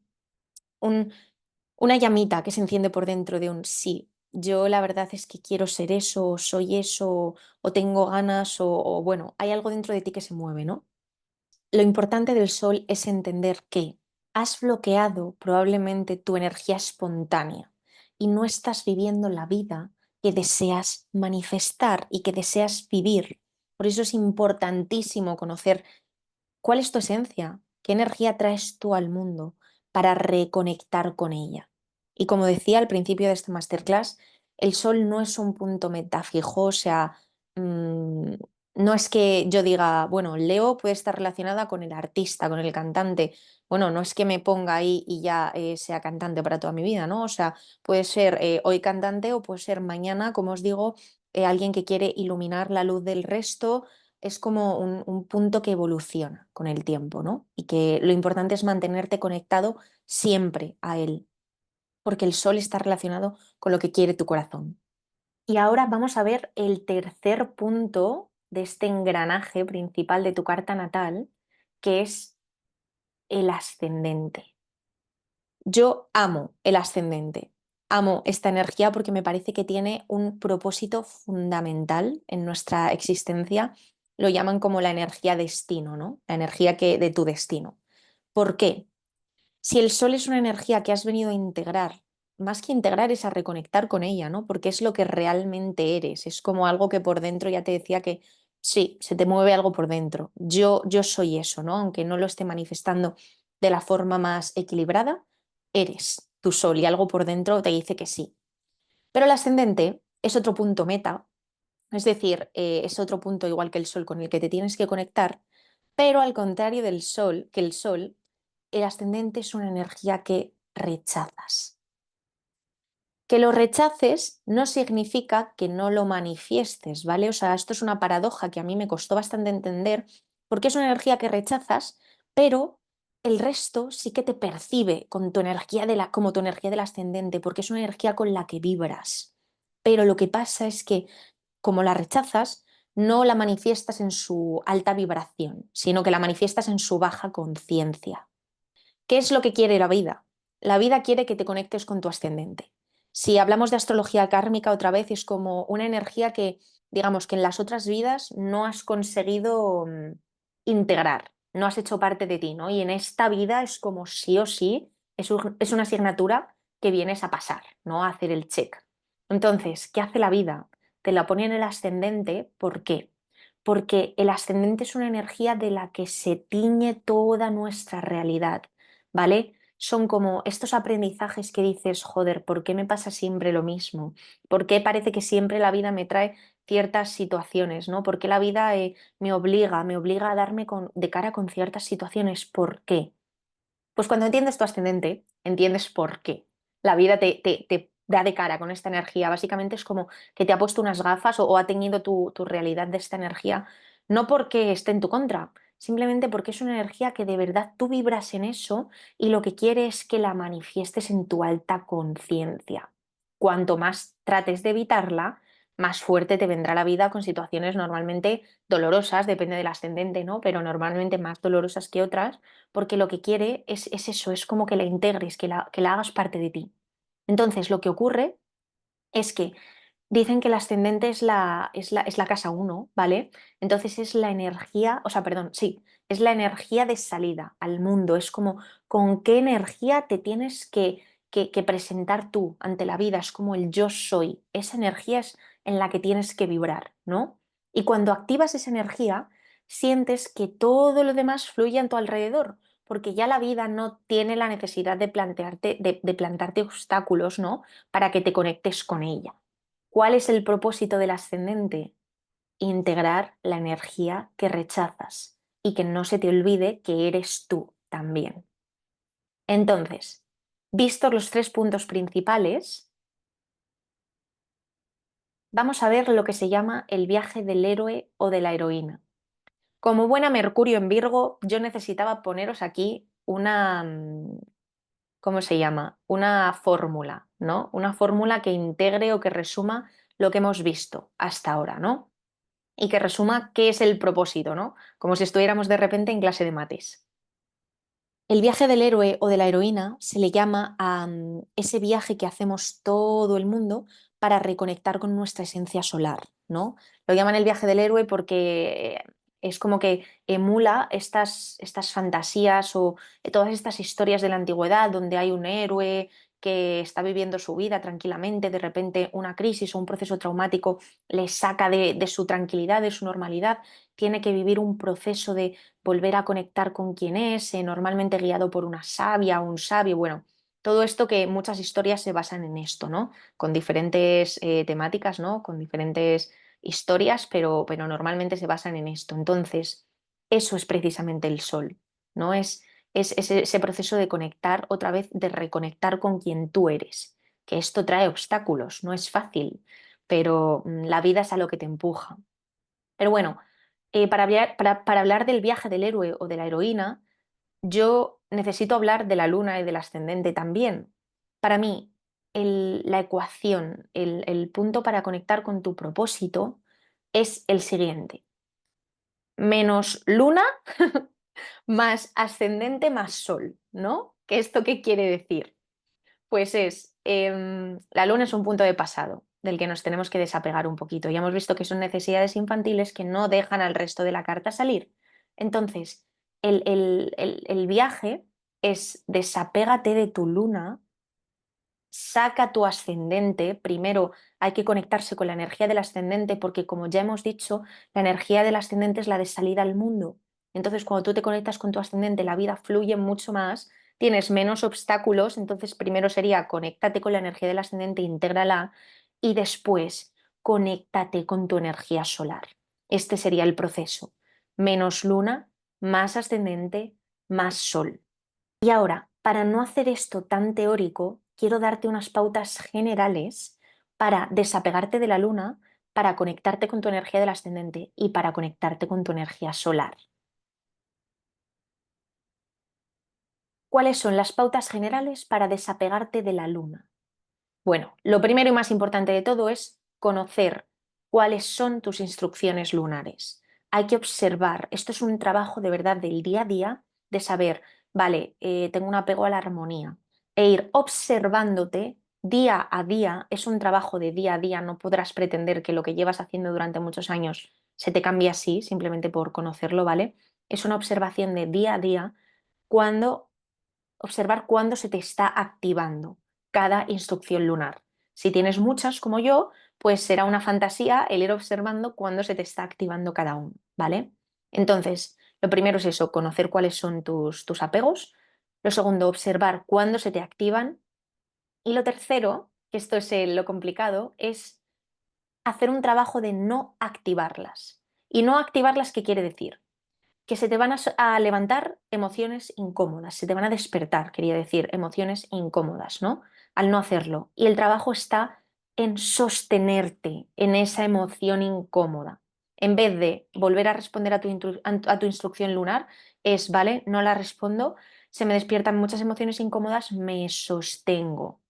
una llamita que se enciende por dentro de un sí. Yo la verdad es que quiero ser eso, o soy eso, o tengo ganas, o bueno, hay algo dentro de ti que se mueve, ¿no? Lo importante del sol es entender que has bloqueado probablemente tu energía espontánea y no estás viviendo la vida que deseas manifestar y que deseas vivir. Por eso es importantísimo conocer cuál es tu esencia, qué energía traes tú al mundo para reconectar con ella. Y como decía al principio de esta masterclass, el sol no es un punto metafijo, o sea, mm, no es que yo diga, bueno, Leo puede estar relacionada con el artista, con el cantante. Bueno, no es que me ponga ahí y ya sea cantante para toda mi vida, ¿no? O sea, puede ser hoy cantante o puede ser mañana, como os digo, alguien que quiere iluminar la luz del resto. Es como un punto que evoluciona con el tiempo, ¿no? Y que lo importante es mantenerte conectado siempre a él, porque el sol está relacionado con lo que quiere tu corazón. Y ahora vamos a ver el tercer punto de este engranaje principal de tu carta natal, que es el ascendente. Yo amo el ascendente, amo esta energía porque me parece que tiene un propósito fundamental en nuestra existencia. Lo llaman como la energía destino, ¿no? La energía de tu destino. ¿Por qué? Si el sol es una energía que has venido a integrar, más que integrar es a reconectar con ella, ¿no? Porque es lo que realmente eres. Es como algo que por dentro ya te decía que sí, se te mueve algo por dentro. Yo soy eso, ¿no? Aunque no lo esté manifestando de la forma más equilibrada, eres tu sol y algo por dentro te dice que sí. Pero el ascendente es otro punto meta, es decir, es otro punto igual que el sol con el que te tienes que conectar, pero al contrario del sol, que el sol, el ascendente es una energía que rechazas. Que lo rechaces no significa que no lo manifiestes, ¿vale? O sea, esto es una paradoja que a mí me costó bastante entender, porque es una energía que rechazas, pero el resto sí que te percibe con tu energía como tu energía del ascendente, porque es una energía con la que vibras. Pero lo que pasa es que como la rechazas, no la manifiestas en su alta vibración, sino que la manifiestas en su baja conciencia. ¿Qué es lo que quiere la vida? La vida quiere que te conectes con tu ascendente. Si hablamos de astrología kármica otra vez, es como una energía que, digamos, que en las otras vidas no has conseguido integrar, no has hecho parte de ti, ¿no? Y en esta vida es como sí o sí, es una asignatura que vienes a pasar, ¿no? A hacer el check. Entonces, ¿qué hace la vida? Te la pone en el ascendente, ¿por qué? Porque el ascendente es una energía de la que se tiñe toda nuestra realidad. ¿Vale? Son como estos aprendizajes que dices, joder, ¿por qué me pasa siempre lo mismo? ¿Por qué parece que siempre la vida me trae ciertas situaciones, ¿no? ¿Por qué la vida me obliga a darme de cara con ciertas situaciones? ¿Por qué? Pues cuando entiendes tu ascendente, entiendes por qué. La vida da de cara con esta energía. Básicamente es como que te ha puesto unas gafas o ha teñido tu realidad de esta energía, no porque esté en tu contra, simplemente porque es una energía que de verdad tú vibras en eso y lo que quiere es que la manifiestes en tu alta conciencia. Cuanto más trates de evitarla, más fuerte te vendrá la vida con situaciones normalmente dolorosas, depende del ascendente, ¿no? Pero normalmente más dolorosas que otras, porque lo que quiere es eso, es como que la integres, que la hagas parte de ti. Entonces, lo que ocurre es que dicen que el ascendente es la casa uno, ¿vale? Entonces es la energía, o sea, perdón, sí, es la energía de salida al mundo, es como con qué energía te tienes que presentar tú ante la vida, es como el yo soy, esa energía es en la que tienes que vibrar, ¿no? Y cuando activas esa energía, sientes que todo lo demás fluye a tu alrededor, porque ya la vida no tiene la necesidad de plantearte, de plantarte obstáculos, ¿no? Para que te conectes con ella. ¿Cuál es el propósito del ascendente? Integrar la energía que rechazas y que no se te olvide que eres tú también. Entonces, vistos los tres puntos principales, vamos a ver lo que se llama el viaje del héroe o de la heroína. Como buena Mercurio en Virgo, yo necesitaba poneros aquí ¿cómo se llama? Una fórmula, ¿no? Una fórmula que integre o que resuma lo que hemos visto hasta ahora, ¿no? Y que resuma qué es el propósito, ¿no? Como si estuviéramos de repente en clase de mates. El viaje del héroe o de la heroína se le llama a ese viaje que hacemos todo el mundo para reconectar con nuestra esencia solar, ¿no? Lo llaman el viaje del héroe porque es como que emula estas fantasías o todas estas historias de la antigüedad donde hay un héroe que está viviendo su vida tranquilamente, de repente una crisis o un proceso traumático le saca de su tranquilidad, de su normalidad, tiene que vivir un proceso de volver a conectar con quién es, normalmente guiado por una sabia o un sabio. Bueno, todo esto que muchas historias se basan en esto, ¿no? Con diferentes temáticas, ¿no? Con diferentes historias, pero normalmente se basan en esto. Entonces, eso es precisamente el sol, ¿no? Es ese proceso de conectar otra vez, de reconectar con quien tú eres, que esto trae obstáculos, no es fácil, pero la vida es a lo que te empuja. Pero bueno, para hablar del viaje del héroe o de la heroína, yo necesito hablar de la luna y del ascendente también. Para mí, la ecuación, el punto para conectar con tu propósito es el siguiente. Menos luna más ascendente más sol, ¿no? ¿Esto qué quiere decir? Pues la luna es un punto de pasado del que nos tenemos que desapegar un poquito. Ya hemos visto que son necesidades infantiles que no dejan al resto de la carta salir. Entonces, el viaje es desapégate de tu luna, saca tu ascendente. Primero hay que conectarse con la energía del ascendente porque, como ya hemos dicho, la energía del ascendente es la de salida al mundo. Entonces, cuando tú te conectas con tu ascendente, la vida fluye mucho más, tienes menos obstáculos. Entonces, primero sería conéctate con la energía del ascendente, intégrala y después conéctate con tu energía solar. Este sería el proceso. Menos luna, más ascendente, más sol. Y ahora, para no hacer esto tan teórico, quiero darte unas pautas generales para desapegarte de la luna, para conectarte con tu energía del ascendente y para conectarte con tu energía solar. ¿Cuáles son las pautas generales para desapegarte de la luna? Bueno, lo primero y más importante de todo es conocer cuáles son tus instrucciones lunares. Hay que observar, esto es un trabajo de verdad del día a día, de saber, vale, tengo un apego a la armonía e ir observándote día a día, es un trabajo de día a día, no podrás pretender que lo que llevas haciendo durante muchos años se te cambie así, simplemente por conocerlo, ¿vale? Es una observación de día a día cuando observar cuándo se te está activando cada instrucción lunar. Si tienes muchas como yo, pues será una fantasía el ir observando cuándo se te está activando cada uno, ¿vale? Entonces, lo primero es eso, conocer cuáles son tus apegos. Lo segundo, observar cuándo se te activan. Y lo tercero, que esto es lo complicado, es hacer un trabajo de no activarlas. ¿Y no activarlas qué quiere decir? Que se te van a levantar emociones incómodas, se te van a despertar, quería decir, emociones incómodas, ¿no? al no hacerlo. Y el trabajo está en sostenerte en esa emoción incómoda. En vez de volver a responder a tu instrucción lunar, es, vale, no la respondo, se me despiertan muchas emociones incómodas, me sostengo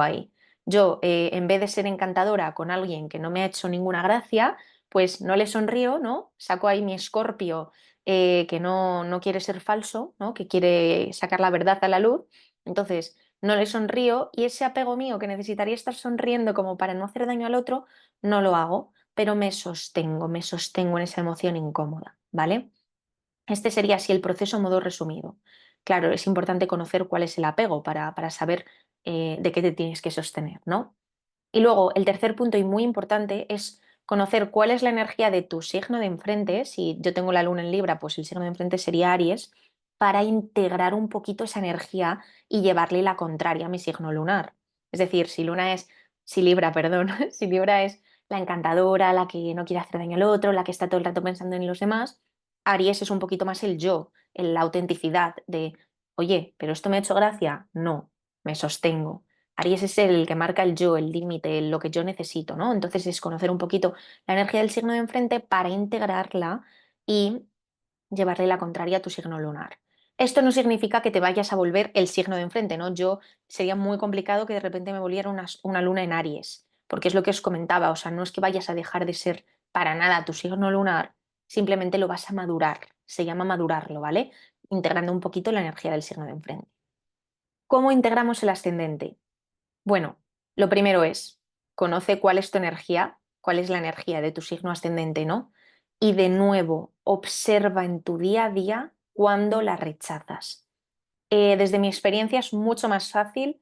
ahí. Yo, en vez de ser encantadora con alguien que no me ha hecho ninguna gracia, pues no le sonrío, ¿no? Saco ahí mi escorpio que no quiere ser falso, ¿no? Que quiere sacar la verdad a la luz. Entonces, no le sonrío y ese apego mío que necesitaría estar sonriendo como para no hacer daño al otro, no lo hago, pero me sostengo en esa emoción incómoda, ¿vale? Este sería así el proceso a modo resumido. Claro, es importante conocer cuál es el apego para saber de qué te tienes que sostener, ¿no? Y luego, el tercer punto y muy importante es conocer cuál es la energía de tu signo de enfrente. Si yo tengo la luna en Libra, pues el signo de enfrente sería Aries, para integrar un poquito esa energía y llevarle la contraria a mi signo lunar. Es decir, si Libra, perdón, si Libra es la encantadora, la que no quiere hacer daño al otro, la que está todo el rato pensando en los demás, Aries es un poquito más el yo, la autenticidad de, oye, pero esto me ha hecho gracia, no, me sostengo. Aries es el que marca el yo, el límite, lo que yo necesito, ¿no? Entonces es conocer un poquito la energía del signo de enfrente para integrarla y llevarle la contraria a tu signo lunar. Esto no significa que te vayas a volver el signo de enfrente, ¿no? Yo sería muy complicado que de repente me volviera una luna en Aries, porque es lo que os comentaba, o sea, no es que vayas a dejar de ser para nada tu signo lunar, simplemente lo vas a madurar, se llama madurarlo, ¿vale? Integrando un poquito la energía del signo de enfrente. ¿Cómo integramos el ascendente? Bueno, lo primero es, conoce cuál es tu energía, cuál es la energía de tu signo ascendente, ¿no? Y de nuevo, observa en tu día a día cuando la rechazas. Desde mi experiencia es mucho más fácil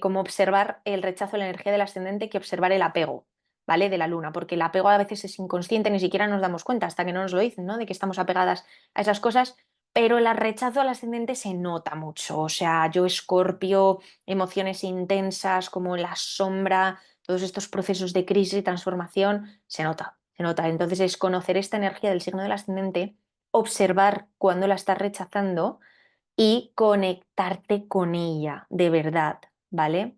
como observar el rechazo de la energía del ascendente que observar el apego, ¿vale? De la luna, porque el apego a veces es inconsciente, ni siquiera nos damos cuenta hasta que no nos lo dicen, ¿no? De que estamos apegadas a esas cosas, pero el rechazo al ascendente se nota mucho, o sea, yo Escorpio, emociones intensas como la sombra, todos estos procesos de crisis y transformación, se nota, se nota. Entonces es conocer esta energía del signo del ascendente, observar cuando la estás rechazando y conectarte con ella de verdad, ¿vale?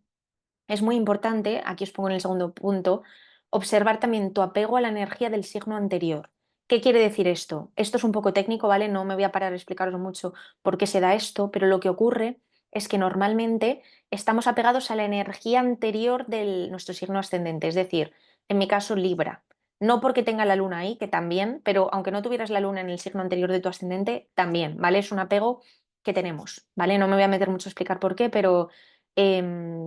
Es muy importante, aquí os pongo en el segundo punto, observar también tu apego a la energía del signo anterior. ¿Qué quiere decir esto? Esto es un poco técnico, ¿vale? No me voy a parar a explicaros mucho por qué se da esto, pero lo que ocurre es que normalmente estamos apegados a la energía anterior de nuestro signo ascendente, es decir, en mi caso Libra. No porque tenga la luna ahí, que también, pero aunque no tuvieras la luna en el signo anterior de tu ascendente, también, ¿vale? Es un apego que tenemos, ¿vale? No me voy a meter mucho a explicar por qué, pero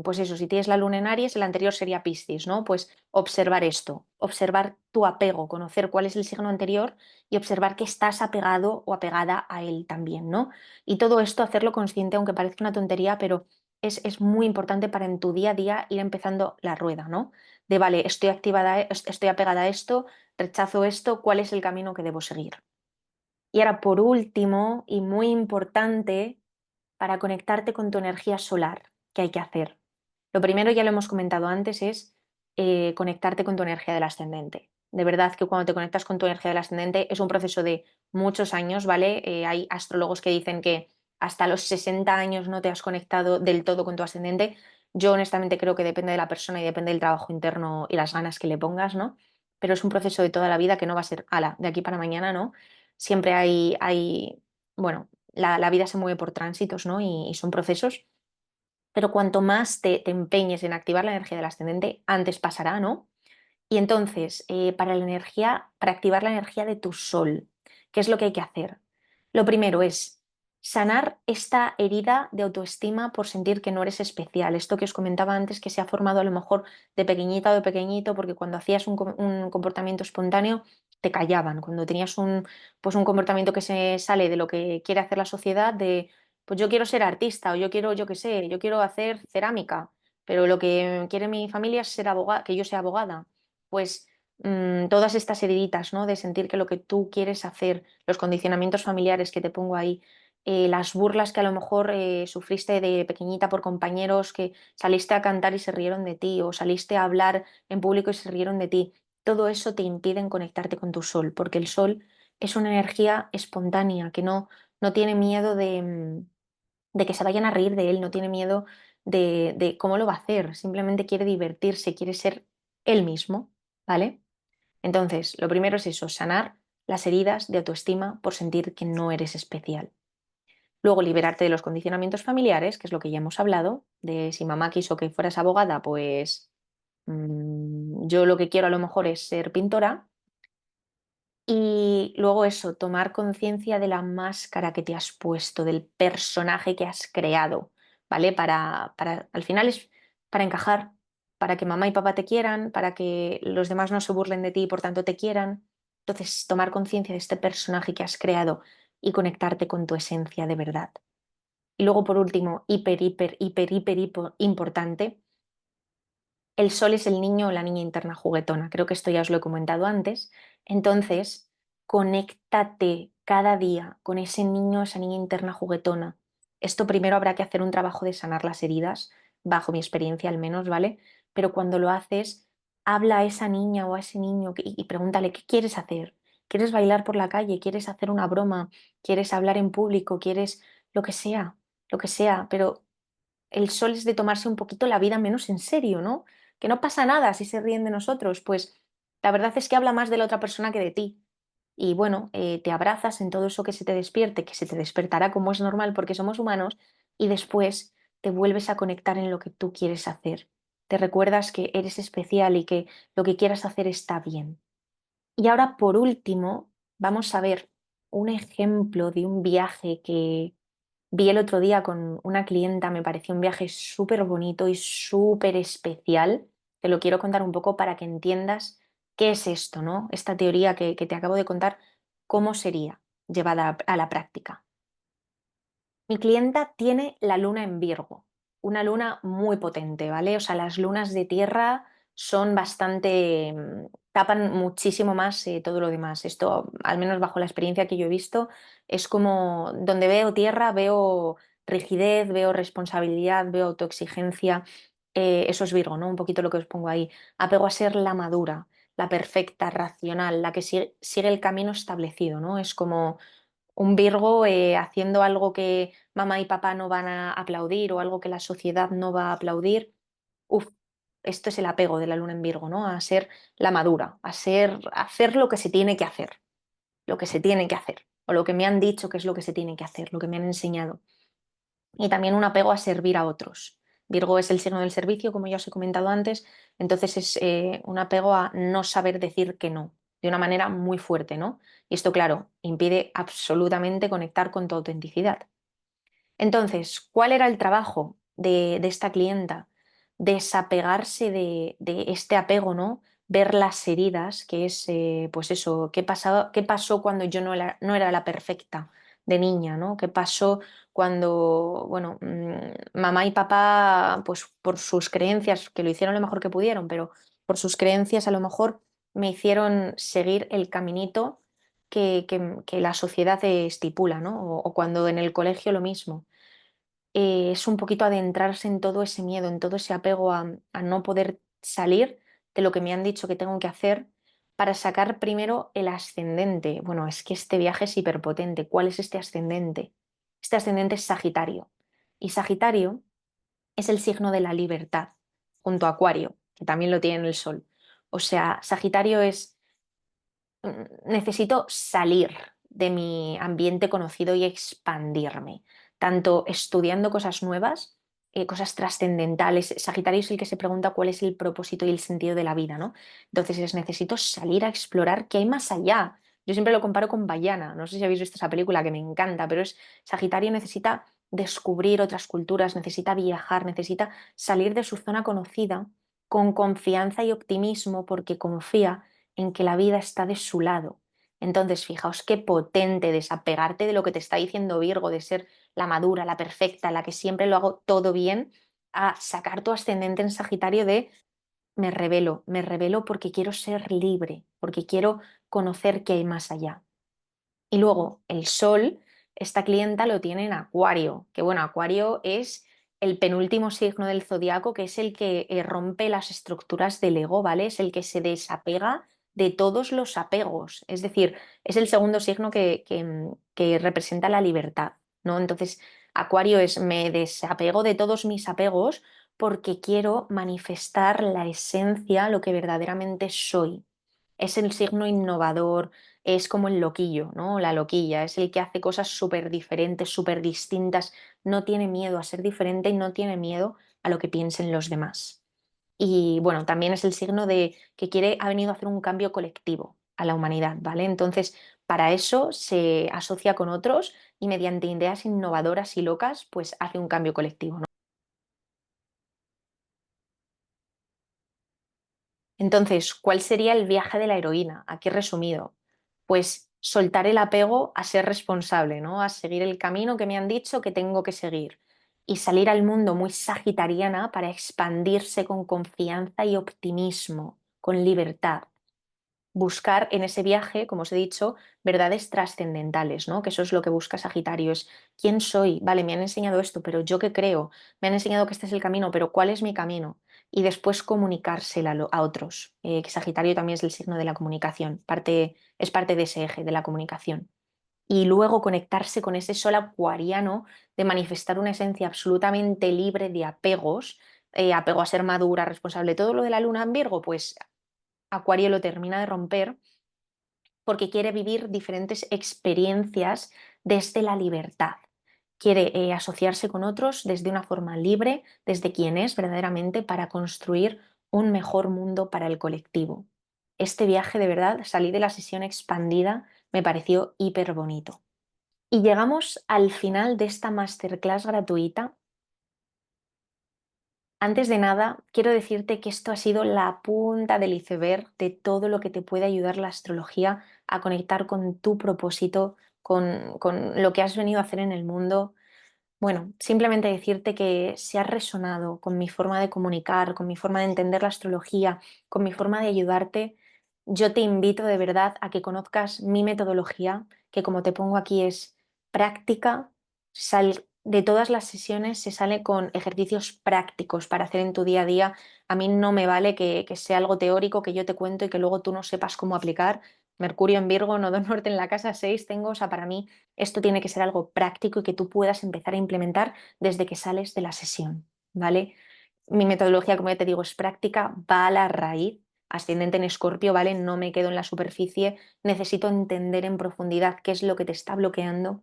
pues eso, si tienes la luna en Aries, el anterior sería Piscis, ¿no? Pues observar esto, observar tu apego, conocer cuál es el signo anterior y observar que estás apegado o apegada a él también, ¿no? Y todo esto hacerlo consciente, aunque parezca una tontería, pero es muy importante para en tu día a día ir empezando la rueda, ¿no? De, vale, estoy activada, estoy apegada a esto, rechazo esto, ¿cuál es el camino que debo seguir? Y ahora, por último, y muy importante, para conectarte con tu energía solar, ¿qué hay que hacer? Lo primero, ya lo hemos comentado antes, es conectarte con tu energía del ascendente. De verdad que cuando te conectas con tu energía del ascendente es un proceso de muchos años, ¿vale? Hay astrólogos que dicen que hasta los 60 años no te has conectado del todo con tu ascendente. Yo honestamente creo que depende de la persona y depende del trabajo interno y las ganas que le pongas, ¿no? Pero es un proceso de toda la vida que no va a ser, ala, de aquí para mañana, ¿no? Siempre bueno, la vida se mueve por tránsitos, ¿no? Y son procesos, pero cuanto más te empeñes en activar la energía del ascendente, antes pasará, ¿no? Y entonces, para activar la energía de tu sol, ¿qué es lo que hay que hacer? Lo primero es sanar esta herida de autoestima por sentir que no eres especial. Esto que os comentaba antes, que se ha formado a lo mejor de pequeñita o de pequeñito, porque cuando hacías un comportamiento espontáneo, te callaban. Cuando tenías pues un comportamiento que se sale de lo que quiere hacer la sociedad, de, pues yo quiero ser artista o yo quiero, yo qué sé, yo quiero hacer cerámica, pero lo que quiere mi familia es ser abogada, que yo sea abogada pues todas estas heriditas, ¿no? De sentir que lo que tú quieres hacer, los condicionamientos familiares que te pongo ahí, las burlas que a lo mejor sufriste de pequeñita por compañeros que saliste a cantar y se rieron de ti, o saliste a hablar en público y se rieron de ti, todo eso te impide conectarte con tu sol, porque el sol es una energía espontánea que no tiene miedo de que se vayan a reír de él, no tiene miedo de cómo lo va a hacer, simplemente quiere divertirse, quiere ser él mismo, ¿vale? Entonces, lo primero es eso, sanar las heridas de autoestima por sentir que no eres especial. Luego, liberarte de los condicionamientos familiares, que es lo que ya hemos hablado, de si mamá quiso que fueras abogada, pues yo lo que quiero a lo mejor es ser pintora. Y luego eso, tomar conciencia de la máscara que te has puesto, del personaje que has creado, ¿vale? Al final es para encajar, para que mamá y papá te quieran, para que los demás no se burlen de ti y por tanto te quieran. Entonces, tomar conciencia de este personaje que has creado y conectarte con tu esencia de verdad. Y luego, por último, hiper importante, el sol es el niño o la niña interna juguetona. Creo que esto ya os lo he comentado antes. Entonces, conéctate cada día con ese niño o esa niña interna juguetona. Esto primero habrá que hacer un trabajo de sanar las heridas, bajo mi experiencia al menos, ¿vale? Pero cuando lo haces, habla a esa niña o a ese niño y pregúntale, ¿qué quieres hacer? ¿Quieres bailar por la calle? ¿Quieres hacer una broma? ¿Quieres hablar en público? ¿Quieres lo que sea? Lo que sea, pero el sol es de tomarse un poquito la vida menos en serio, ¿no? Que no pasa nada si se ríen de nosotros, pues la verdad es que habla más de la otra persona que de ti. Y bueno, te abrazas en todo eso que se te despierte, que se te despertará como es normal porque somos humanos, y después te vuelves a conectar en lo que tú quieres hacer. Te recuerdas que eres especial y que lo que quieras hacer está bien. Y ahora, por último, vamos a ver un ejemplo de un viaje que vi el otro día con una clienta. Me pareció un viaje súper bonito y súper especial. Te lo quiero contar un poco para que entiendas qué es esto, ¿no? Esta teoría que te acabo de contar, cómo sería llevada a la práctica. Mi clienta tiene la luna en Virgo, una luna muy potente, ¿vale? O sea, las lunas de tierra son bastante, tapan muchísimo más todo lo demás. Esto, al menos bajo la experiencia que yo he visto, es como donde veo tierra, veo rigidez, veo responsabilidad, veo autoexigencia. Eso es Virgo, ¿no? Un poquito lo que os pongo ahí. Apego a ser la madura, la perfecta, racional, la que sigue el camino establecido, ¿no? Es como un Virgo haciendo algo que mamá y papá no van a aplaudir o algo que la sociedad no va a aplaudir. Uf, esto es el apego de la luna en Virgo, ¿no? A ser la madura, a hacer lo que se tiene que hacer, lo que se tiene que hacer, o lo que me han dicho que es lo que se tiene que hacer, lo que me han enseñado. Y también un apego a servir a otros. Virgo es el signo del servicio, como ya os he comentado antes, entonces es un apego a no saber decir que no, de una manera muy fuerte, ¿no? Y esto, claro, impide absolutamente conectar con tu autenticidad. Entonces, ¿cuál era el trabajo de esta clienta? Desapegarse de este apego, ¿no? Ver las heridas, que es, pues eso, qué pasó cuando yo no era la perfecta de niña, ¿no? ¿Qué pasó cuando, bueno, mamá y papá, pues por sus creencias, que lo hicieron lo mejor que pudieron, pero por sus creencias a lo mejor me hicieron seguir el caminito que la sociedad estipula, ¿no? O cuando en el colegio lo mismo. Es un poquito adentrarse en todo ese miedo, en todo ese apego a no poder salir de lo que me han dicho que tengo que hacer para sacar primero el ascendente. Bueno, es que este viaje es hiperpotente. ¿Cuál es este ascendente? Este ascendente es Sagitario. Y Sagitario es el signo de la libertad, junto a Acuario, que también lo tiene en el Sol. O sea, Sagitario es necesito salir de mi ambiente conocido y expandirme, tanto estudiando cosas nuevas, cosas trascendentales. Sagitario es el que se pregunta cuál es el propósito y el sentido de la vida, ¿no? Entonces necesito salir a explorar qué hay más allá. Yo siempre lo comparo con Vaiana, no sé si habéis visto esa película que me encanta, pero es Sagitario necesita descubrir otras culturas, necesita viajar, necesita salir de su zona conocida con confianza y optimismo porque confía en que la vida está de su lado. Entonces, fijaos qué potente desapegarte de lo que te está diciendo Virgo, de ser la madura, la perfecta, la que siempre lo hago todo bien, a sacar tu ascendente en Sagitario de me revelo porque quiero ser libre, porque quiero conocer qué hay más allá. Y luego el Sol, esta clienta lo tiene en Acuario, que bueno, Acuario es el penúltimo signo del zodiaco, que es el que rompe las estructuras del ego, ¿vale? Es el que se desapega de todos los apegos. Es decir, es el segundo signo que representa la libertad, ¿no? Entonces, Acuario es me desapego de todos mis apegos porque quiero manifestar la esencia, lo que verdaderamente soy. Es el signo innovador, es como el loquillo, ¿no? La loquilla, es el que hace cosas súper diferentes, súper distintas, no tiene miedo a ser diferente y no tiene miedo a lo que piensen los demás. Y bueno, también es el signo de que quiere, ha venido a hacer un cambio colectivo a la humanidad, ¿vale? Entonces, para eso se asocia con otros y mediante ideas innovadoras y locas, pues hace un cambio colectivo, ¿no? Entonces, ¿cuál sería el viaje de la heroína? Aquí resumido, pues soltar el apego a ser responsable, ¿no? A seguir el camino que me han dicho que tengo que seguir y salir al mundo muy sagitariana para expandirse con confianza y optimismo, con libertad. Buscar en ese viaje, como os he dicho, verdades trascendentales, ¿no? Que eso es lo que busca Sagitario, es quién soy, vale, me han enseñado esto, pero yo qué creo, me han enseñado que este es el camino, pero ¿cuál es mi camino? Y después comunicársela a otros, que Sagitario también es el signo de la comunicación, es parte de ese eje de la comunicación. Y luego conectarse con ese sol acuariano de manifestar una esencia absolutamente libre de apegos, apego a ser madura, responsable, todo lo de la luna en Virgo, pues Acuario lo termina de romper porque quiere vivir diferentes experiencias desde la libertad. Quiere asociarse con otros desde una forma libre, desde quien es verdaderamente para construir un mejor mundo para el colectivo. Este viaje, de verdad, salí de la sesión expandida, me pareció hiper bonito. Y llegamos al final de esta masterclass gratuita. Antes de nada, quiero decirte que esto ha sido la punta del iceberg de todo lo que te puede ayudar la astrología a conectar con tu propósito, con lo que has venido a hacer en el mundo. Bueno, simplemente decirte que si has resonado con mi forma de comunicar, con mi forma de entender la astrología, con mi forma de ayudarte, yo te invito de verdad a que conozcas mi metodología, que como te pongo aquí es práctica. De todas las sesiones se sale con ejercicios prácticos para hacer en tu día a día. A mí no me vale que sea algo teórico que yo te cuento y que luego tú no sepas cómo aplicar. Mercurio en Virgo, nodo norte en la casa 6 tengo, o sea, para mí esto tiene que ser algo práctico y que tú puedas empezar a implementar desde que sales de la sesión, ¿vale? Mi metodología, como ya te digo, es práctica, va a la raíz, ascendente en Escorpio, ¿vale? No me quedo en la superficie, necesito entender en profundidad qué es lo que te está bloqueando,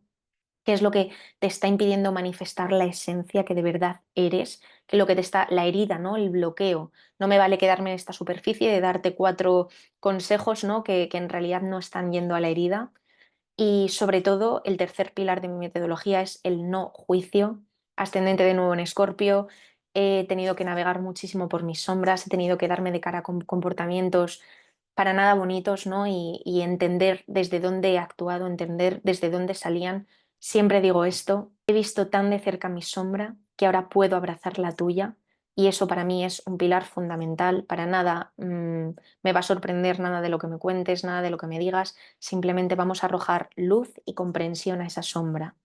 qué es lo que te está impidiendo manifestar la esencia que de verdad eres, que lo que te está, la herida, ¿no? El bloqueo. No me vale quedarme en esta superficie de darte cuatro consejos, ¿no? Que en realidad no están yendo a la herida. Y sobre todo, el tercer pilar de mi metodología es el no juicio, ascendente de nuevo en Escorpio. He tenido que navegar muchísimo por mis sombras, he tenido que darme de cara con comportamientos para nada bonitos, ¿no? Y entender desde dónde he actuado, entender desde dónde salían. Siempre digo esto, he visto tan de cerca mi sombra que ahora puedo abrazar la tuya y eso para mí es un pilar fundamental. Para nada me va a sorprender nada de lo que me cuentes, nada de lo que me digas. Simplemente vamos a arrojar luz y comprensión a esa sombra.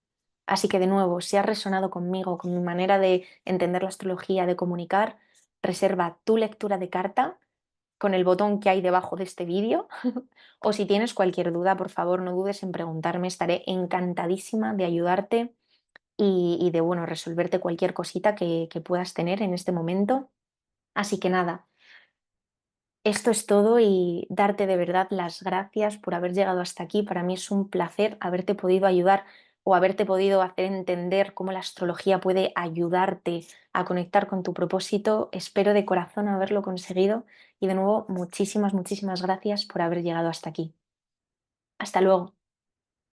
Así que de nuevo, si has resonado conmigo, con mi manera de entender la astrología, de comunicar, reserva tu lectura de carta con el botón que hay debajo de este vídeo. O si tienes cualquier duda, por favor, no dudes en preguntarme. Estaré encantadísima de ayudarte y de bueno, resolverte cualquier cosita que puedas tener en este momento. Así que nada, esto es todo y darte de verdad las gracias por haber llegado hasta aquí. Para mí es un placer haberte podido ayudar o haberte podido hacer entender cómo la astrología puede ayudarte a conectar con tu propósito. Espero de corazón haberlo conseguido y de nuevo muchísimas, muchísimas gracias por haber llegado hasta aquí. Hasta luego.